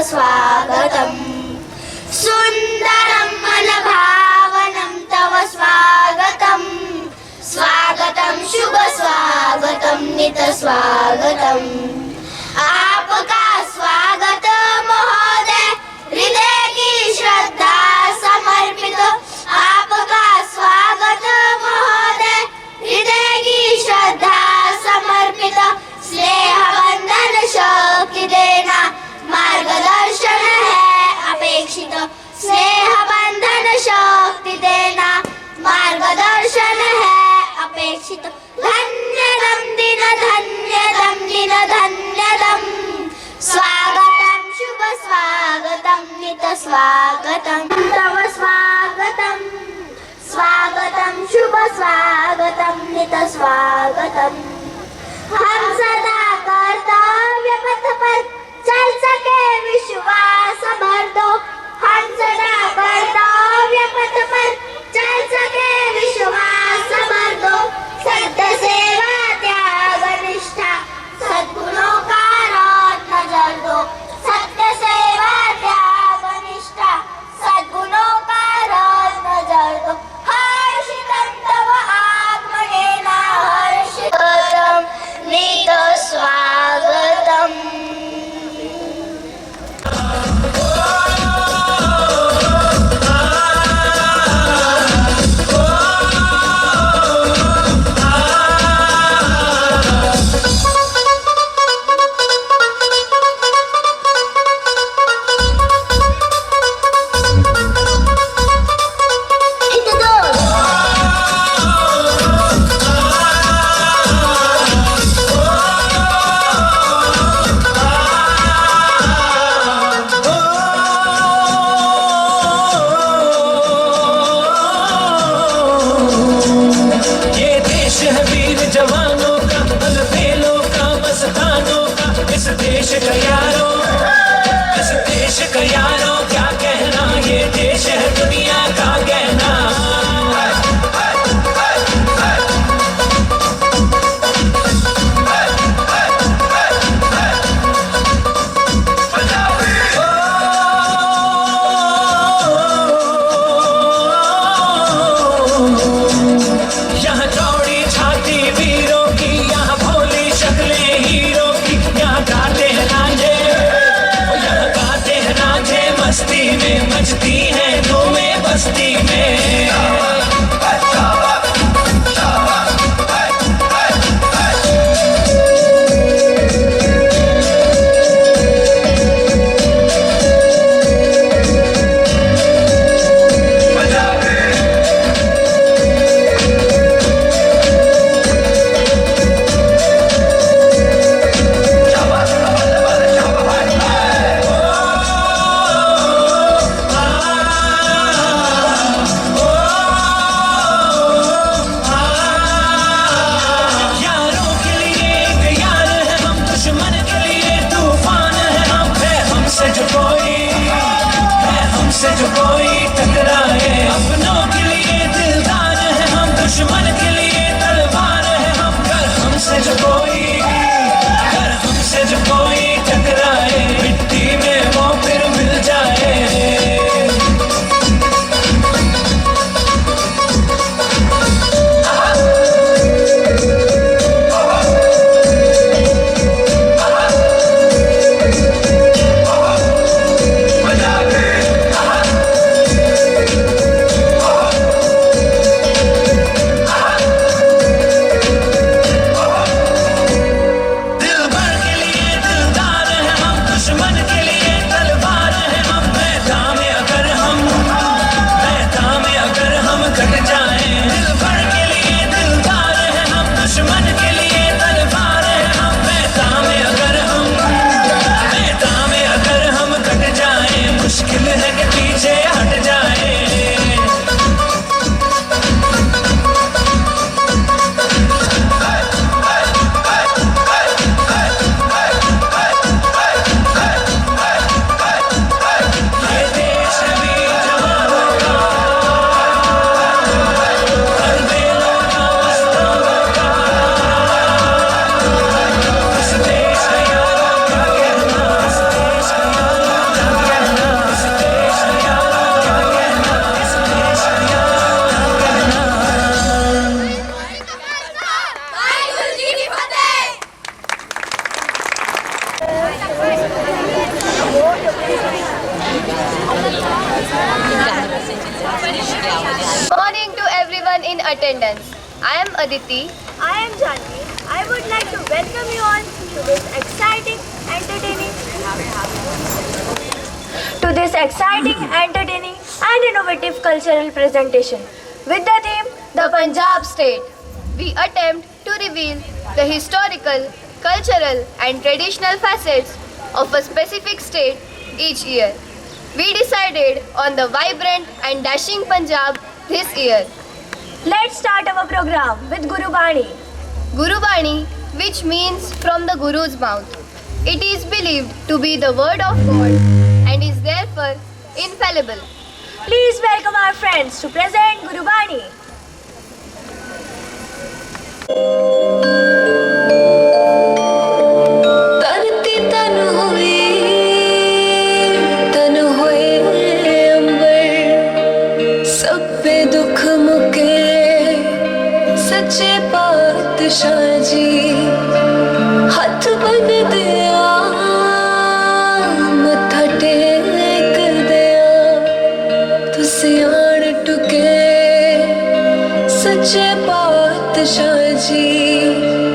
स्वागतम् सुन्दरं मनभावनं तव स्वागतम् स्वागतं शुभ स्वागतं नित स्वागतम् आपका स्वागत महोदय हृदय की श्रद्धा समर्पित आपका स्वागत महोदय हृदय की श्रद्धा समर्पित स्नेह बंधन शक्ति देना मार्गदर्शन है अपेक्षित स्नेह बंधन शक्ति देना मार्गदर्शन है अपेक्षित धन्यदं दिन धन्यदं स्वागतं शुभ स्वागतं नित स्वागतं तव स्वागतं स्वागतं शुभ स्वागतं नित स्वागतं हम सदा कर्तव्य पथ पर चल सके विश्वास भर दो हम सदा कर्तव्य पथ पर चल सके विश्वास भर दो सत्य सेवा त्याग निष्ठा सद्गुणों का रात नजर दो सत्य सेवा त्याग निष्ठा सद्गुणों का रात नजर दो हर्षितं तव आगमनेन हर्षितं नित स्वागतम् attendance. I am Aditi. I am Janvi. I would like to welcome you all to this exciting, entertaining and innovative cultural presentation with the theme The Punjab State. We attempt to reveal the historical, cultural, and traditional facets of a specific state each year. We decided on the vibrant and dashing Punjab this year. Let's start our program with Guru Bani. Guru Bani, which means from the Guru's mouth. It is believed to be the word of God and is therefore infallible. Please welcome our friends to present Guru Bani. सच्चे पातशाह जी हाथ बन दिया मत्था take दिया तुसी आन टुके सच्चे पातशाह जी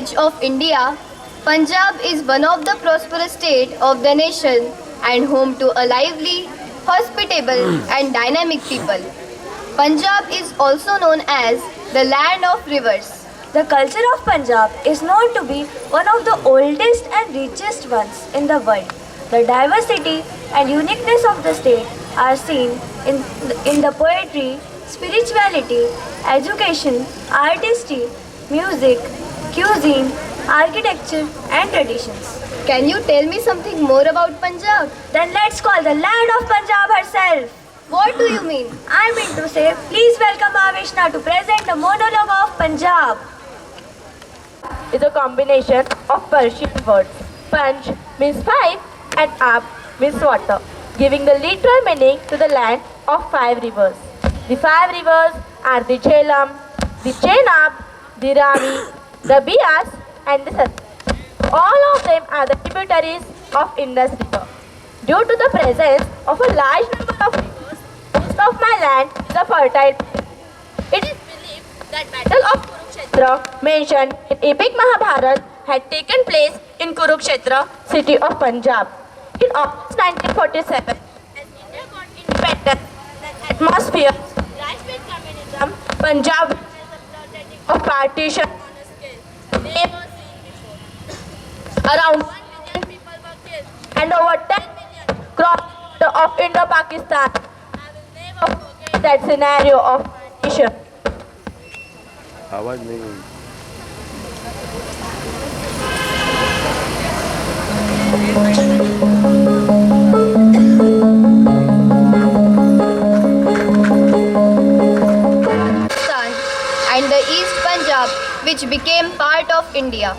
edge of India, Punjab is one of the prosperous states of the nation and home to a lively, hospitable and dynamic people. Punjab is also known as the land of rivers. The culture of Punjab is known to be one of the oldest and richest ones in the world. The diversity and uniqueness of the state are seen in the poetry, spirituality, education, artistry, music, cuisine, architecture and traditions. Can you tell me something more about Punjab? Then let's call the land of Punjab herself. What do you mean? I mean to say, please welcome Avishna to present the monologue of Punjab. Is a combination of Persian words. Panj means five and Ab means water, giving the literal meaning to the land of five rivers. The five rivers are the Jhelum, the Chenab, the Ravi, the Bias and the Satluj. All of them are the tributaries of Indus River. Due to the presence of a large number of rivers, most of my land is a fertile place. It is believed that Battle of Kurukshetra mentioned in epic Mahabharata had taken place in Kurukshetra, city of Punjab. In August 1947, as India got independence, the atmosphere rife with communism, Punjab witnessed the bloodletting of partition on a scale never seen before. Around 1 million people were killed and over 10 million crossed the border of Indo-Pakistan. I will never forget that scenario of partition. आवाज नहीं हुई And the East Punjab, which became part of India.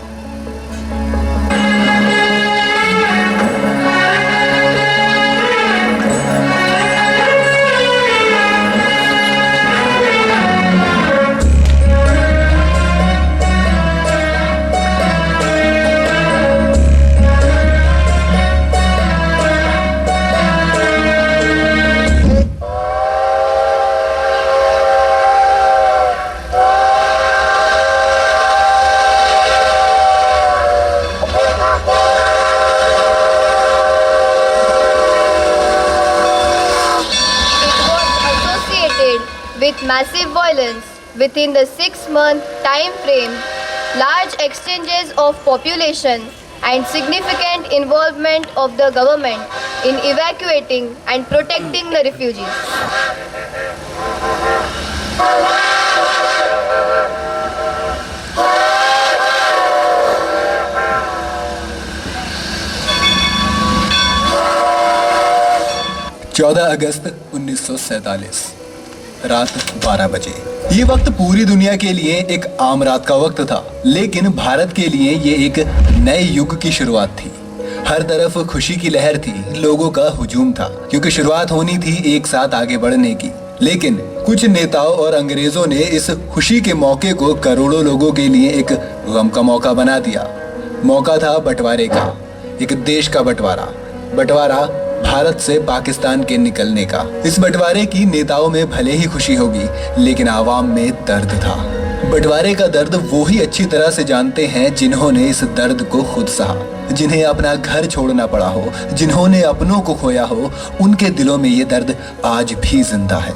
With massive violence within the 6-month time frame, large exchanges of population and significant involvement of the government in evacuating and protecting the refugees. अगस्त 1947 रात 12 बजे। ये वक्त पूरी दुनिया के लिए एक आम रात का वक्त था, लेकिन भारत के लिए ये एक नए युग की शुरुआत थी। हर तरफ खुशी की लहर थी, लोगों का हुजूम था, क्योंकि शुरुआत होनी थी एक साथ आगे बढ़ने की। लेकिन कुछ नेताओं और अंग्रेजों ने इस खुशी के मौके को करोड़ों लोगों के लिए एक गम का मौका बना दिया। मौका था बंटवारे का, एक देश का बंटवारा भारत से पाकिस्तान के निकलने का। इस बंटवारे की नेताओं में भले ही खुशी होगी, लेकिन आवाम में दर्द था। बंटवारे का दर्द वो ही अच्छी तरह से जानते हैं जिन्होंने इस दर्द को खुद सहा, जिन्हें अपना घर छोड़ना पड़ा हो, जिन्होंने अपनों को खोया हो। उनके दिलों में ये दर्द आज भी जिंदा है।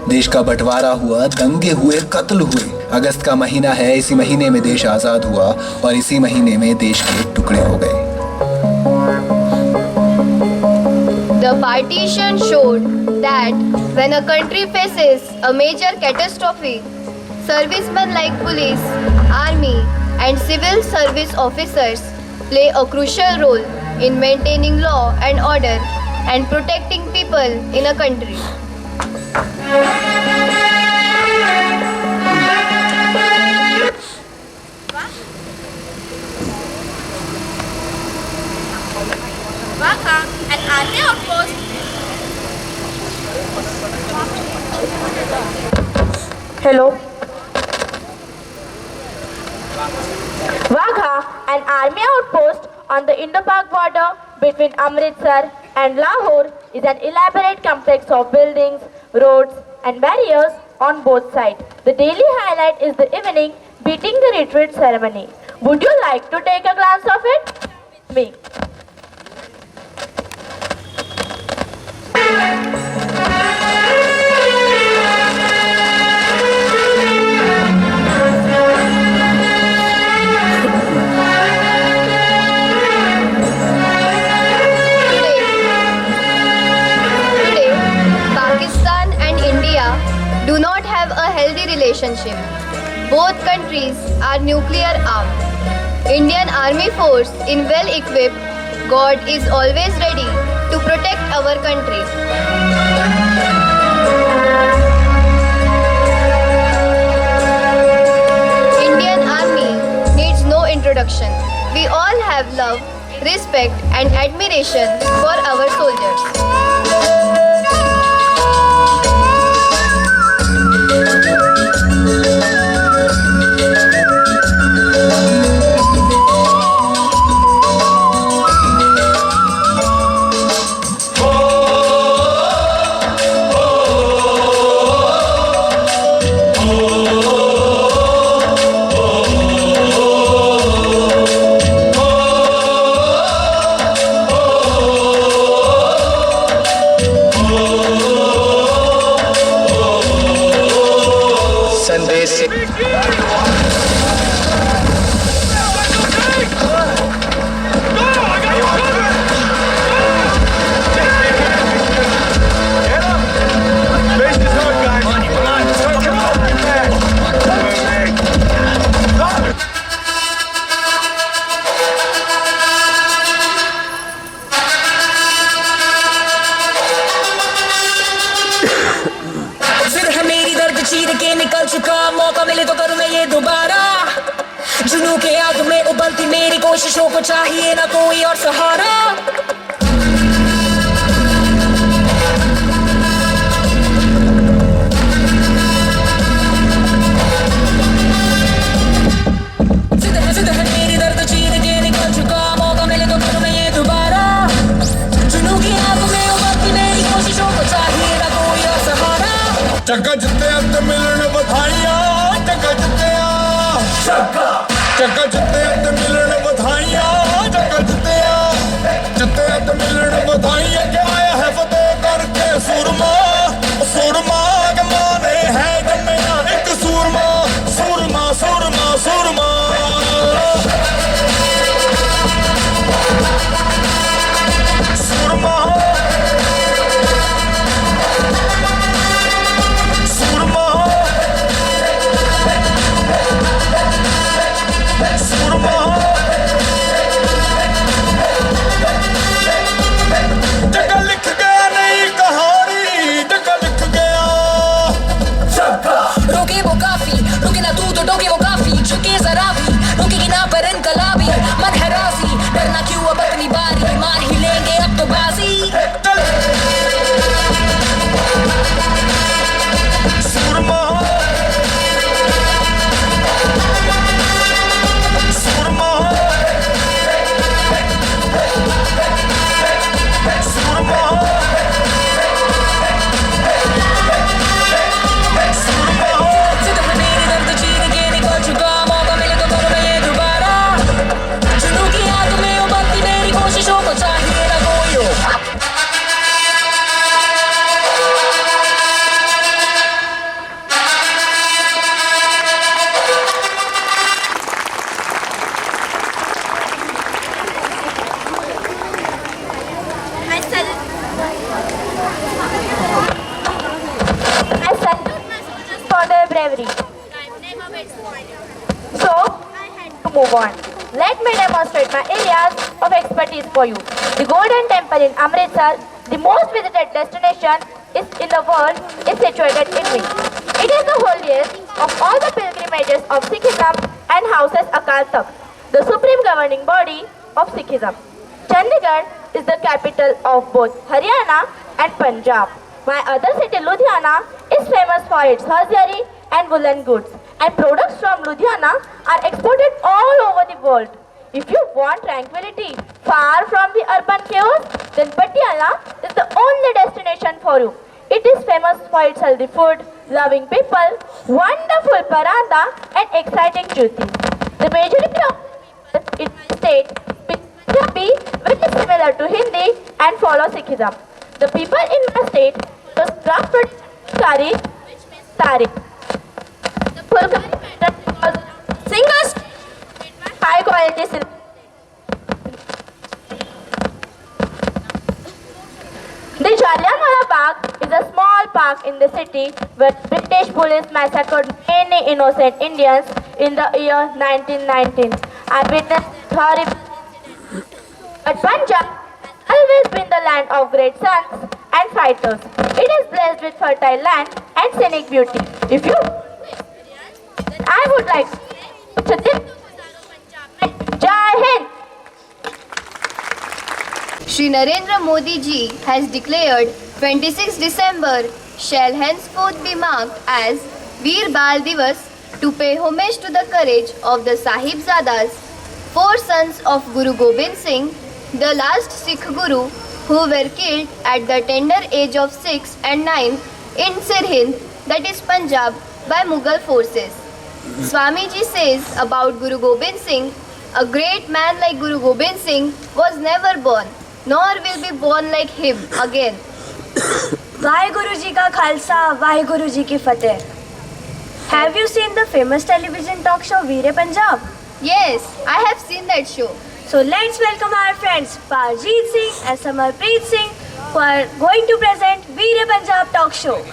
देश का बंटवारा हुआ, दंगे हुए, कत्ल हुए। अगस्त का महीना है, इसी महीने में देश आजाद हुआ और इसी महीने में देश के टुकड़े हो गए। The partition showed that when a country faces a major catastrophe, servicemen like police, army, and civil service officers play a crucial role in maintaining law and order and protecting people in a country. Wagha, an army outpost. Hello. Wagha, an army outpost on the Indo-Pak border between Amritsar and Lahore, is an elaborate complex of buildings, roads, and barriers on both sides. The daily highlight is the evening beating the retreat ceremony, Would you like to take a glance of it? Me. Today, Pakistan and India do not have a healthy relationship. Both countries are nuclear armed. Indian Army Force in well equipped, God is always ready to protect our country. Indian Army needs no introduction. We all have love, respect and admiration for our soldiers. संदेश फिर है मेरी दर्द चीर के निकल चुका, मौका मिले तो करूं मैं ये दोबारा। जुनू के आग में उबलती मेरी कोशिशों को चाहिए ना कोई और सहारा। जिद है मेरी दर्द चीर के निकल चुका, मौका मिले तो करूं मैं ये दोबारा। जुनू की आग में उबलती मेरी कोशिशों को चाहिए ना कोई और सहारा। ਚੱਕਾ ਜਿੱਤਿਆ ਤੇ ਮਿਲਣ ਵਧਾਈਆਂ, ਚੱਕਾ ਜਿੱਤਿਆ ਚੱਕਾ ਜਿੱਤਿਆ ਤੇ ਮਿਲਣ ਵਧਾਈਆਂ, ਚੱਕਾ ਜਿੱਤਿਆ ਤੇ ਮਿਲਣ ਵਧਾਈਆਂ। ਕਿ ਆਇਆ ਹੈ ਫਤਿਹ ਕਰਕੇ ਸੂਰਮਾ, ਸੂਰਮਾ ਕਮਾਨੇ ਹੈ ਜੰਮਿਆ ਇੱਕ ਸੂਰਮਾ, ਸੂਰਮਾ ਸੂਰਮਾ ਸੂਰਮਾ। ਸੂਰਮਾ जगह लिख गया नहीं कहानी, जगह लिख गया। रोके वो काफी, रुके ना तू तो टोके वो काफी। झुके जरा भी, रुकेगी ना पर इनकलाबी। मन है राजी, डरना क्यों अब अपनी बारी। मार ही लेंगे अब तो बाजी। सूरमा सूरमा सूरमा जिद है मेरी दर्द चीर के निकल चुका, मौका मिले तो करूं मैं ये दोबारा। जुनू की आग में उबलती मेरी कोशिशों को चाहिए ना कोई और। I salute my soldiers for their bravery. So, to move on, let me demonstrate my areas of expertise for you. The Golden Temple in Amritsar, the most visited destination in the world, is situated in me. It is the holiest of all the pilgrimages of Sikhism and houses Akal Takht, the supreme governing body of Sikhism. Chandigarh is the capital of both Haryana and Punjab. My other city, Ludhiana, is famous for its hosiery and woolen goods, and products from Ludhiana are exported all over the world. If you want tranquility far from the urban chaos, then Patiala is the only destination for you. It is famous for its healthy food, loving people, wonderful paranda, and exciting duties. The majority of Hinduism and follow Sikhism. The people in my state was Rafut Kari, which means Tari. The Fulkari pattern was singers high quality silk. The Jallianwala Bagh is a small park in the city where British police massacred many innocent Indians in the year 1919. I witnessed horrible incidents. But Punjab has always been the land of great sons and fighters. It is blessed with fertile land and scenic beauty. If you then I would like to Jai Hind. Shri Narendra Modi ji has declared 26 December shall henceforth be marked as Veer Bal Divas to pay homage to the courage of the Sahibzadas, 4 sons of Guru Gobind Singh, the last Sikh Guru, who were killed at the tender age of 6 and 9 in Sirhind, that is Punjab, by Mughal forces. Swamiji says about Guru Gobind Singh, a great man like Guru Gobind Singh was never born, nor will be born like him again. Vaheguru Ji ka Khalsa, Vaheguru Ji ki Fateh. Have you seen the famous television talk show Veer Punjab? Yes, I have seen that show. So let's welcome our friends Parjeet Singh and Samarpreet Singh who are going to present Veer Punjab talk show.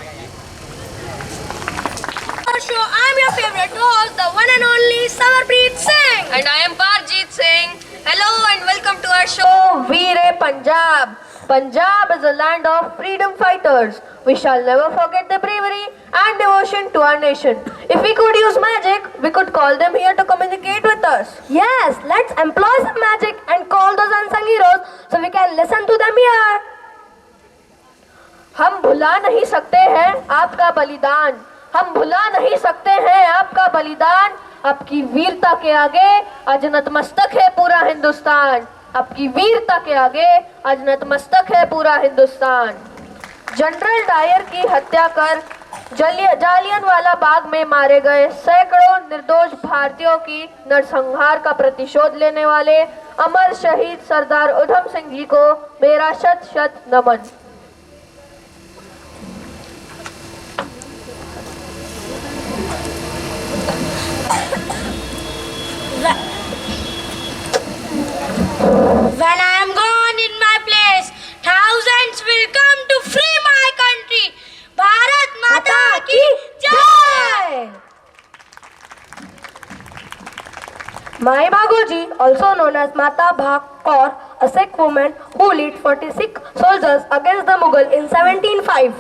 Show. I'm your favorite host, the one and only Samarpreet Singh. And I am Parjeet Singh. Hello and welcome to our show. Veer Punjab. Punjab is a land of freedom fighters. We shall never forget their bravery and devotion to our nation. If we could use magic, we could call them here to communicate with us. Yes, let's employ some magic and call those unsung heroes so we can listen to them here. हम भुला नहीं सकते हैं आपका बलिदान. हम भुला नहीं सकते हैं आपका बलिदान. आपकी वीरता के आगे आज नतमस्तक है पूरा हिंदुस्तान. आपकी वीरता के आगे आज नतमस्तक है पूरा हिंदुस्तान. जनरल डायर की हत्या कर जालियनवाला बाग में मारे गए सैकड़ों निर्दोष भारतीयों की नरसंहार का प्रतिशोध लेने वाले अमर शहीद सरदार उधम सिंह जी को मेरा शत शत नमन. When I am gone in my place, thousands will come to free my country. Bharat Mata ki Jai! Mai Bhagoji, also known as Mata Bhag Kaur, a Sikh woman who led 40 Sikh soldiers against the Mughal in 1705.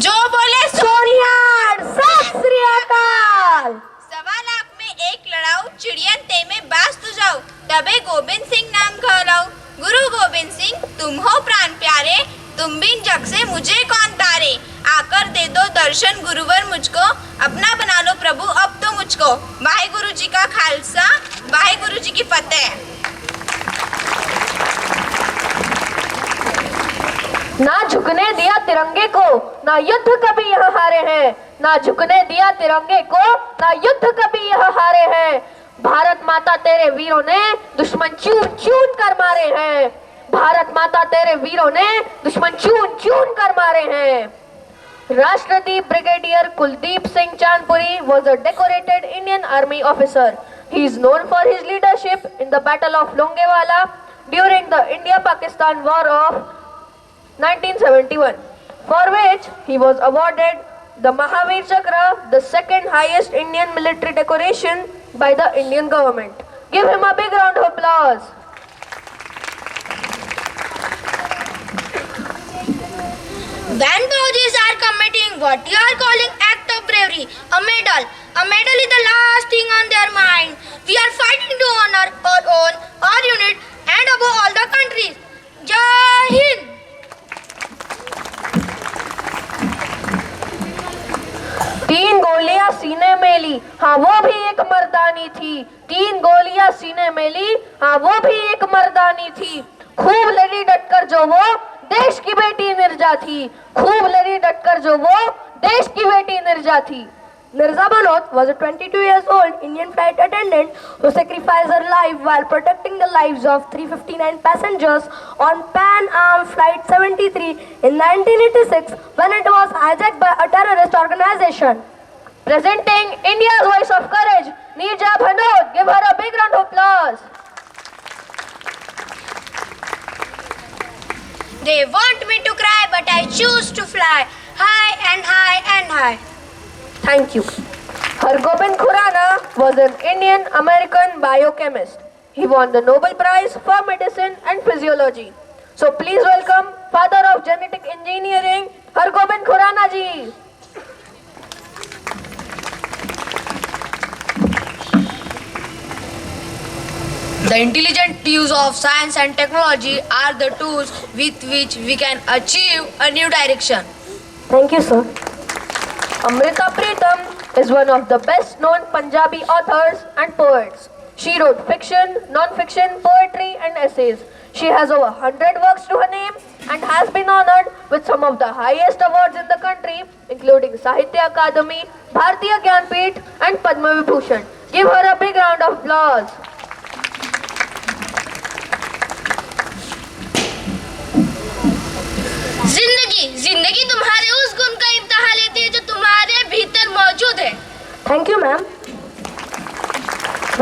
जो बोले सोनिहार, सत श्री अकाल. 1.25 लाख में एक लड़ाऊ, चिड़ियन ते में बास तू जाओ, तबे गोबिंद सिंह नाम कहलाओ. गुरु गोबिंद सिंह तुम हो प्राण प्यारे, तुम बिन जग से मुझे कौन तारे. आकर दे दो दर्शन गुरुवर मुझको, अपना बना लो प्रभु अब तो मुझको. वाहेगुरु जी का खालसा, वाहेगुरु जी की फतेह. ना झुकने दिया तिरंगे को, ना युद्ध कभी यहाँ हारे हैं. ना झुकने दिया तिरंगे को, ना युद्ध कभी यहाँ हारे हैं. भारत माता तेरे वीरों ने दुश्मन चून चून कर मारे हैं. भारत माता तेरे वीरों ने दुश्मन चून चून कर मारे हैं. Rashtradeep brigadier Kuldeep Singh Chandpuri was a decorated Indian Army officer. He is known for his leadership in the Battle of Longewala during the India-Pakistan War of 1971, for which he was awarded the Mahavir Chakra, the second highest Indian military decoration by the Indian government. Give him a big round of applause. When Faujis are committing what you are calling act of bravery, a medal is the last thing on their mind. We are fighting to honor our own, our unit, and above all the countries. Jai Hind! तीन गोलियां सीने में ली, हाँ वो भी एक मर्दानी थी. 3 गोलियां सीने में ली, हाँ वो भी एक मर्दानी थी. खूब लड़ी डटकर जो वो देश की बेटी निर्जा थी. खूब लड़ी डटकर जो वो देश की बेटी निर्जा थी. Mirza Banot was a 22-year-old Indian flight attendant who sacrificed her life while protecting the lives of 359 passengers on Pan Am Flight 73 in 1986 when it was hijacked by a terrorist organization. Presenting India's voice of courage, Neerja Bhanot. Give her a big round of applause. They want me to cry, but I choose to fly high and high and high. Thank you. Hargobind Khurana was an Indian-American biochemist. He won the Nobel Prize for Medicine and Physiology. So please welcome Father of Genetic Engineering, Hargobind Khurana ji. The intelligent use of science and technology are the tools with which we can achieve a new direction. Thank you, sir. Amrita Pritam is one of the best-known Punjabi authors and poets. She wrote fiction, non-fiction, poetry and essays. She has over 100 works to her name and has been honored with some of the highest awards in the country, including Sahitya Akademi, Bharatiya Gyanpith and Padma Vibhushan. Give her a big round of applause. जिंदगी तुम्हारे उस गुण का इम्तिहान लेती है जो तुम्हारे भीतर मौजूद है. Thank you, ma'am.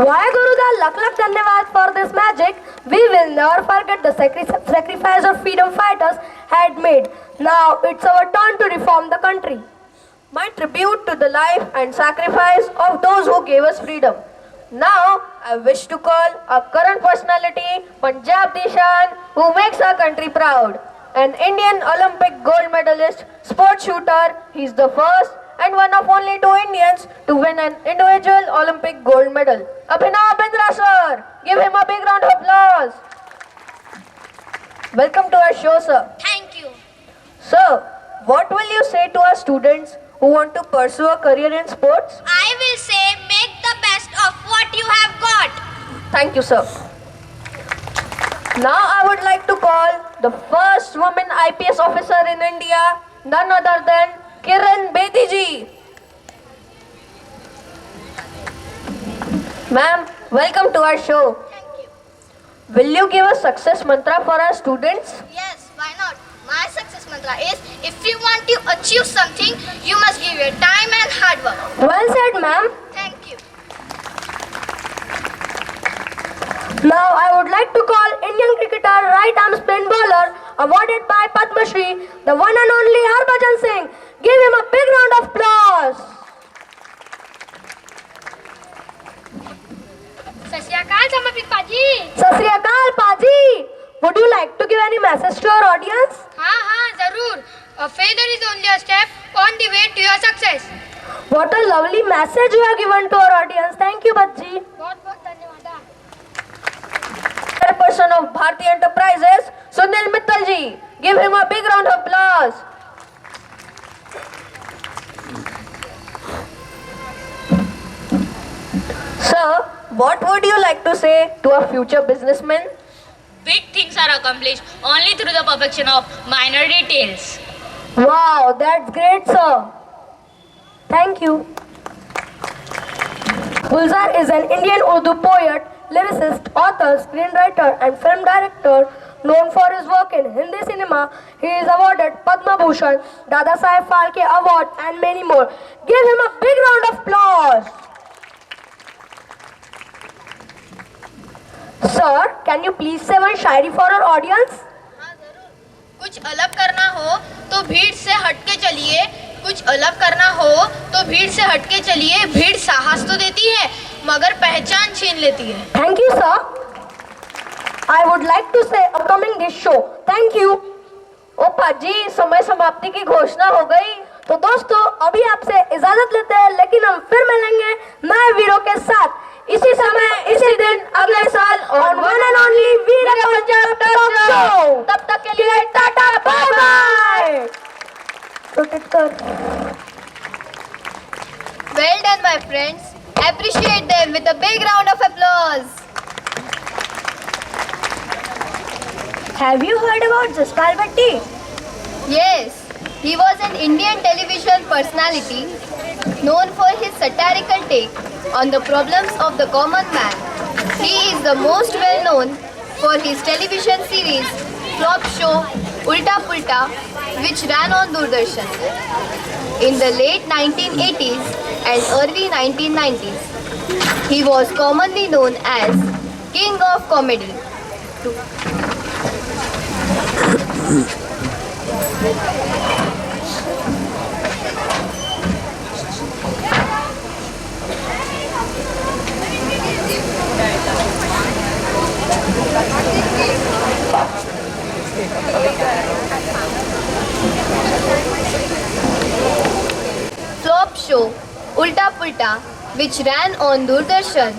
Why Guruda, lakh dhanyawad for this magic. We will never forget the sacrifice our freedom fighters had made. Now it's our turn to reform the country. My tribute to the life and sacrifice of those who gave us freedom. Now I wish to call our current personality, Punjab Dishan, who makes our country proud. An Indian Olympic gold medalist, sport shooter, he is the first and one of only 2 Indians to win an individual Olympic gold medal. Abhinav Bindra sir, give him a big round of applause. Welcome to our show, sir. Thank you. Sir, what will you say to our students who want to pursue a career in sports? I will say make the best of what you have got. Thank you, sir. Now I would like to call the first woman IPS officer in India, none other than Kiran Bedi ji. Ma'am, welcome to our show. Thank you. Will you give a success mantra for our students? Yes, why not? My success mantra is, if you want to achieve something, you must give your time and hard work. Well said, ma'am. Thank you. Now I would like to call Indian cricketer right arm spin bowler awarded by Padma Shri, the one and only Harbhajan Singh. Give him a big round of applause. सत श्री अकाल समर्पित पाजी. Sat Sri Akal, Paji. Would you like to give any message to our audience? हाँ जरूर. A failure is only a step on the way to your success. What a lovely message you have given to our audience. Thank you, Bajji. बहुत बहुत धन्यवाद. Chairperson of Bharti Enterprises, Sunil Mittal ji. Give him a big round of applause. Sir, what would you like to say to a future businessman? Big things are accomplished only through the perfection of minor details. Wow, that's great, sir. Thank you. Gulzar is an Indian Urdu poet, lyricist, author, screenwriter and film director known for his work in Hindi cinema. He is awarded Padma Bhushan, Dada Saheb Phalke Award and many more. Give him a big round of applause. Sir, can you please say one Shayari for our audience? हाँ जरूर. कुछ अलग करना हो तो भीड़ से हटके चलिए. कुछ अलग करना हो तो भीड़ से हटके चलिए. भीड़ साहस तो देती है मगर पहचान छीन लेती है. Thank you, sir. I would like to say upcoming this show. Thank you. ओ पाजी, समय समाप्ति की घोषणा हो गई. तो दोस्तों अभी आपसे इजाजत लेते हैं, लेकिन हम फिर मिलेंगे नए वीरों के साथ इसी समय इसी दिन अगले साल on one and only Veer Punjab talk show. तब तक के लिए tata bye bye. Well done, my friends. Appreciate them with a big round of applause. Have you heard about Jaspal Bhatti? Yes, He was an Indian television personality known for his satirical take on the problems of the common man. He is the most well known for his television series Flop Show Ulta Pulta, which ran on Doordarshan in the late 1980s and early 1990s. He was commonly known as King of Comedy. Flop show Ulta Pulta, which ran on Doordarshan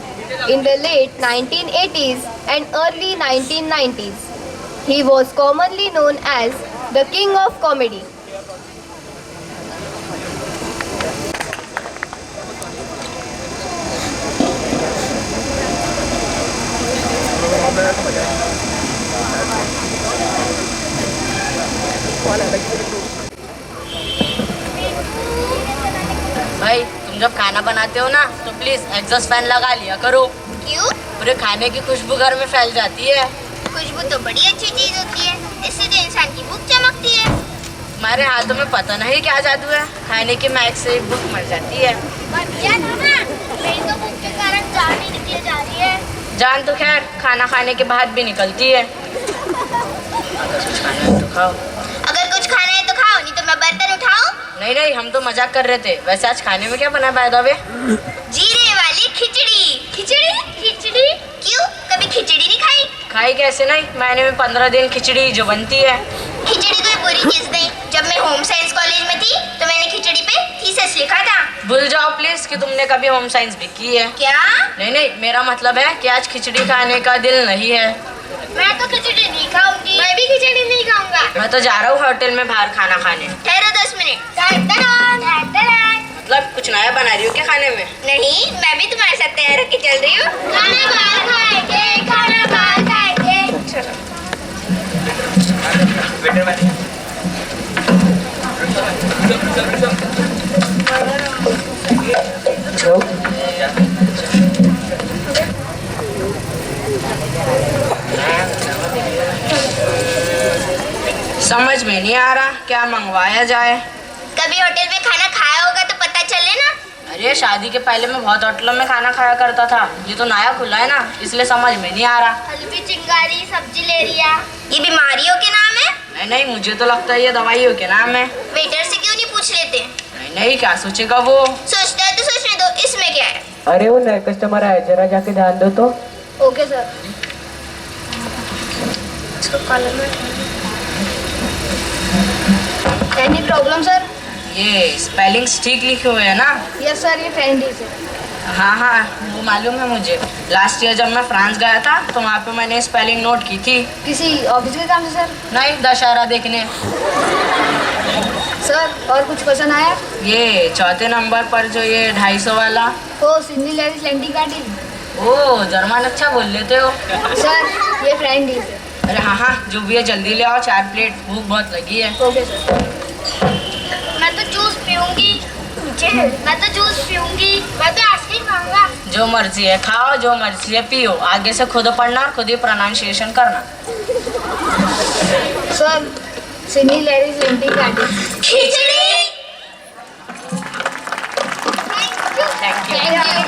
in the late 1980s and early 1990s. He was commonly known as the King of Comedy. भाई तुम जब खाना बनाते हो ना तो please exhaust fan लगा लिया करो। क्यों? पूरे खाने की खुशबू घर में फैल जाती है। खुशबू तो बड़ी अच्छी चीज होती है, इससे तो इंसान की भूख चमकती है। हमारे हाथों में पता नहीं क्या जादू है, खाने की महक से भूख मर जाती है। मेरी तो भूख के कारण जान नहीं निकली जा रही है। जान तो खैर खाना खाने के बाद भी निकलती है। अगर कुछ खाना है तो खाओ। अगर कुछ खाना है तो खाओ, नहीं तो मैं बर्तन उठाऊं? नहीं नहीं, हम तो मजाक कर रहे थे। वैसे आज खाने में क्या बना बाय द वे? जीरे वाली खिचड़ी। खिचड़ी? खिचड़ी? क्यों, कभी खिचड़ी नहीं खाई? खाई कैसे नहीं, महीने में 15 दिन खिचड़ी जो बनती है। खिचड़ी कोई बुरी चीज नहीं। जब मैं होम साइंस कॉलेज में थी तो मैंने खिचड़ी पे थीसिस लिखा था। भूल जाओ प्लीज कि तुमने कभी होम साइंस भी की है। क्या? नहीं नहीं, मेरा मतलब है कि आज खिचड़ी खाने का दिल नहीं है। मैं तो खिचड़ी नहीं खाऊंगी। मैं भी खिचड़ी नहीं खाऊंगा। मैं तो जा रहा हूँ होटल में बाहर खाना खाने। ठहरो 10 मिनट। मतलब कुछ नया बना रही हो क्या खाने में? नहीं, मैं भी तुम्हारे साथ तैयार होके चल रही हूँ। खाना बाहर खाएंगे, खाना बाहर खाएंगे। चलो। समझ में नहीं आ रहा क्या मंगवाया जाए। कभी होटल में खाना खाया होगा तो पता चले ना। अरे शादी के पहले मैं बहुत होटलों में खाना खाया करता था, ये तो नया खुला है ना, इसलिए समझ में नहीं आ रहा। हलवी, चिंगारी, सब्जी ले रिया, ये बीमारियों के नाम है? नहीं नहीं, मुझे तो लगता है ये दवाइयों के नाम है। वेटर से क्यों नहीं पूछ लेते? नहीं नहीं, क्या सोचेगा वो? सोचता है तो सोचने दो, इसमें क्या है? अरे वो नए कस्टमर आए, जरा जाके ध्यान दो तो। Okay sir. Any problem sir? ये स्पेलिंग्स ठीक लिखे हुए है ना? यस सर, ये फ्रेंड ही सर। हाँ हाँ, वो मालूम है मुझे। लास्ट ईयर जब मैं फ्रांस गया था तो वहाँ पे मैंने स्पेलिंग नोट की थी। किसी ऑफिस के काम से सर? नहीं, दशहरा देखने। सर और कुछ क्वेश्चन आया? ये चौथे नंबर पर जो ये 250 वाला। ओ सिडनी लेडीज लैंडिंग गाड़ी। ओ जर्मन अच्छा बोल लेते हो। सर ये फ्रेंड ही सर। अरे हाँ हाँ, जो भी है जल्दी ले आओ, 4 प्लेट, भूख बहुत लगी है। Okay sir. मैं तो जूस पीऊंगी। मैं तो जूस पीऊंगी। मैं तो आइसक्रीम खाऊंगा। जो मर्जी है खाओ, जो मर्जी है पियो, आगे से खुद पढ़ना और खुद ही प्रोनाउंसिएशन करना। सर सिडनी लेडीज लैंडिंग गाड़ी। Khichdi. Thank you.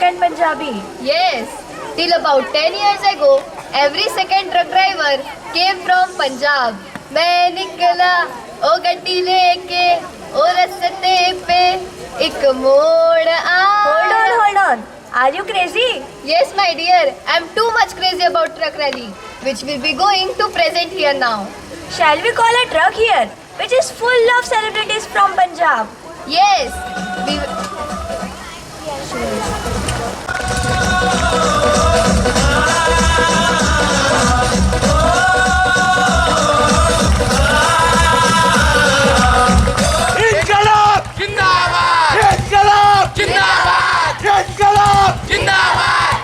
and Punjabi. Yes, till about 10 years ago, every second truck driver came from Punjab. मैं निकला ओ गड्डी लेके ओ रस्ते पे एक मोड़ आ। Hold on. Are you crazy? Yes, my dear, I'm too much crazy about truck rally, which will be going to present here now. Shall we call a truck here, which is full of celebrities from Punjab? Yes, we इंकलाब जिंदाबाद! इंकलाब जिंदाबाद! इंकलाब जिंदाबाद!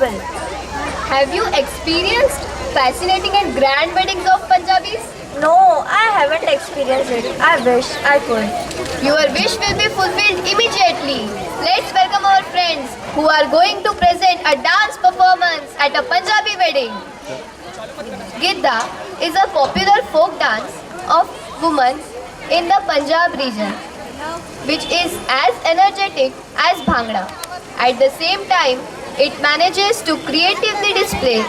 unforgettable. Have you experienced fascinating and grand weddings of Punjabis? No, I haven't experienced it. I wish I could. Your wish will be fulfilled immediately. Let's welcome our friends who are going to present a dance performance at a Punjabi wedding. Gidda is a popular folk dance of women in the Punjab region, which is as energetic as Bhangra. At the same time, it manages to creatively display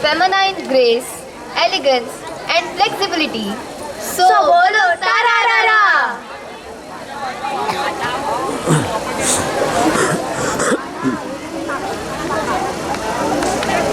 feminine grace, elegance, and flexibility. So, So bolo tararara.